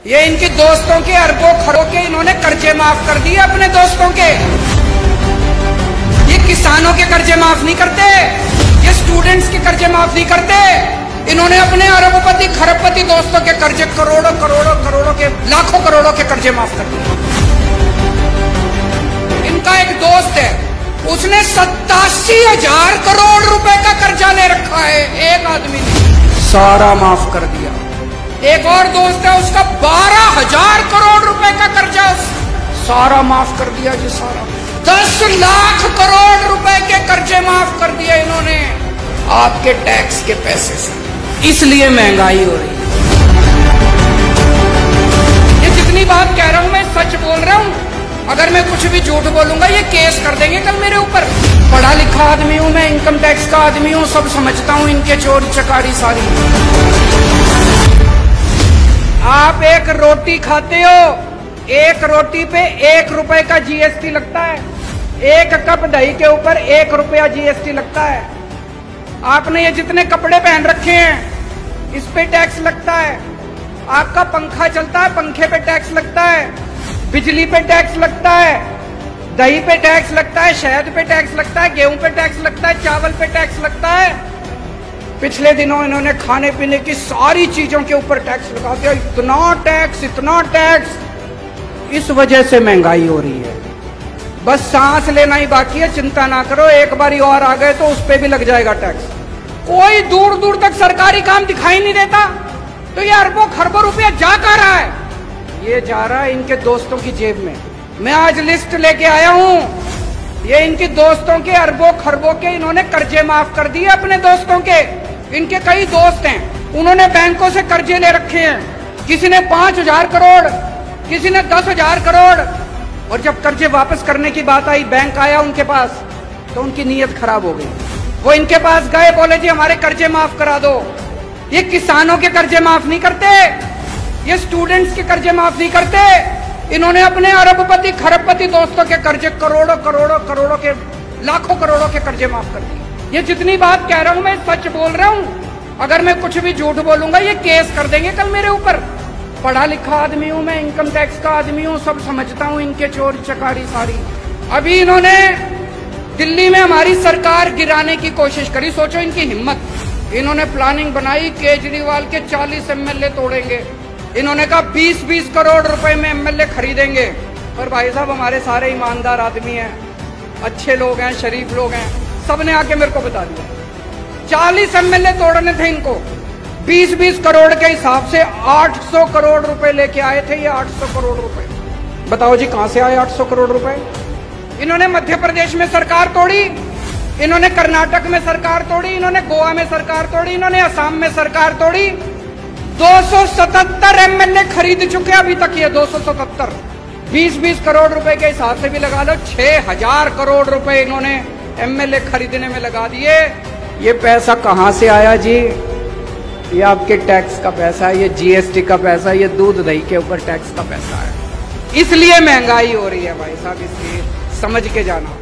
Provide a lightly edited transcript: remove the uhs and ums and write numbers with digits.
ये इनके दोस्तों के अरबों खरों के इन्होंने कर्जे माफ कर दिए अपने दोस्तों के। ये किसानों के कर्जे माफ नहीं करते, ये स्टूडेंट्स के कर्जे माफ नहीं करते। इन्होंने अपने अरबपति खरबपति दोस्तों के कर्जे करोड़ों करोड़ों करोड़ों के लाखों करोड़ों के कर्जे माफ कर दिए। इनका एक दोस्त है, उसने 87,000 करोड़ रुपए का कर्जा ले रखा है, एक आदमी ने सारा माफ कर दिया। एक और दोस्त है, उसका 12,000 करोड़ रुपए का कर्जा सारा माफ कर दिया जी, सारा 10 लाख करोड़ रुपए के कर्जे माफ कर दिए इन्होंने आपके टैक्स के पैसे से। इसलिए महंगाई हो रही है। ये जितनी बात कह रहा हूं मैं सच बोल रहा हूं, अगर मैं कुछ भी झूठ बोलूंगा ये केस कर देंगे कल मेरे ऊपर। पढ़ा लिखा आदमी हूं मैं, इनकम टैक्स का आदमी हूं, सब समझता हूं इनके चोरी चकारी सारी। आप एक रोटी खाते हो, एक रोटी पे 1 रुपए का जीएसटी लगता है, 1 कप दही के ऊपर 1 रुपया जीएसटी लगता है। आपने ये जितने कपड़े पहन रखे हैं इस पे टैक्स लगता है। आपका पंखा चलता है, पंखे पे टैक्स लगता है, बिजली पे टैक्स लगता है, दही पे टैक्स लगता है, शहद पे टैक्स लगता है, गेहूं पे टैक्स लगता है, चावल पे टैक्स लगता है। पिछले दिनों इन्होंने खाने पीने की सारी चीजों के ऊपर टैक्स लगा दिया, इतना टैक्स इतना टैक्स। इस वजह से महंगाई हो रही है। बस सांस लेना ही बाकी है, चिंता ना करो, एक बारी और आ गए तो उस पे भी लग जाएगा टैक्स। कोई दूर दूर तक सरकारी काम दिखाई नहीं देता, तो ये अरबों खरबों रुपया जा कहाँ रहा है? ये जा रहा है इनके दोस्तों की जेब में। मैं आज लिस्ट लेके आया हूं, ये इनके दोस्तों के अरबों खरबों के इन्होंने कर्जे माफ कर दिए अपने दोस्तों के। इनके कई दोस्त हैं, उन्होंने बैंकों से कर्जे ले रखे हैं, किसी ने 5,000 करोड़, किसी ने 10,000 करोड़। और जब कर्जे वापस करने की बात आई, बैंक आया उनके पास, तो उनकी नीयत खराब हो गई। वो इनके पास गए, बोले जी हमारे कर्जे माफ करा दो। ये किसानों के कर्जे माफ नहीं करते, ये स्टूडेंट्स के कर्जे माफ नहीं करते। इन्होंने अपने अरबपति खरबपति दोस्तों के कर्जे करोड़ों करोड़ों करोड़ों के लाखों करोड़ों के कर्जे माफ कर दिए। ये जितनी बात कह रहा हूं मैं सच बोल रहा हूं, अगर मैं कुछ भी झूठ बोलूंगा ये केस कर देंगे कल मेरे ऊपर। पढ़ा लिखा आदमी हूं मैं, इनकम टैक्स का आदमी हूं, सब समझता हूं इनके चोरी चकारी सारी। अभी इन्होंने दिल्ली में हमारी सरकार गिराने की कोशिश करी, सोचो इनकी हिम्मत। इन्होंने प्लानिंग बनाई, केजरीवाल के 40 एमएलए तोड़ेंगे। इन्होंने कहा 20-20 करोड़ रुपए में एमएलए खरीदेंगे। पर भाई साहब हमारे सारे ईमानदार आदमी हैं, अच्छे लोग हैं, शरीफ लोग हैं, सबने आके मेरे को बता दिया 40 एमएलए तोड़ने थे इनको। 20-20 करोड़ के हिसाब से 800 करोड़ रुपए लेके आए थे ये, 800 करोड़ रुपए। बताओ जी कहां से आए 800 करोड़ रुपए? इन्होंने मध्य प्रदेश में सरकार तोड़ी, इन्होंने कर्नाटक में सरकार तोड़ी, इन्होंने गोवा में सरकार तोड़ी, इन्होंने असम में सरकार तोड़ी। 277 एमएलए खरीद चुके अभी तक ये, 277। 20-20 करोड़ रुपए के हिसाब से भी लगा लो, 6,000 करोड़ रुपए इन्होंने एमएलए खरीदने में लगा दिए। ये पैसा कहां से आया जी? ये आपके टैक्स का पैसा है, ये जीएसटी का पैसा है, ये दूध दही के ऊपर टैक्स का पैसा है। इसलिए महंगाई हो रही है भाई साहब, इसलिए समझ के जाना।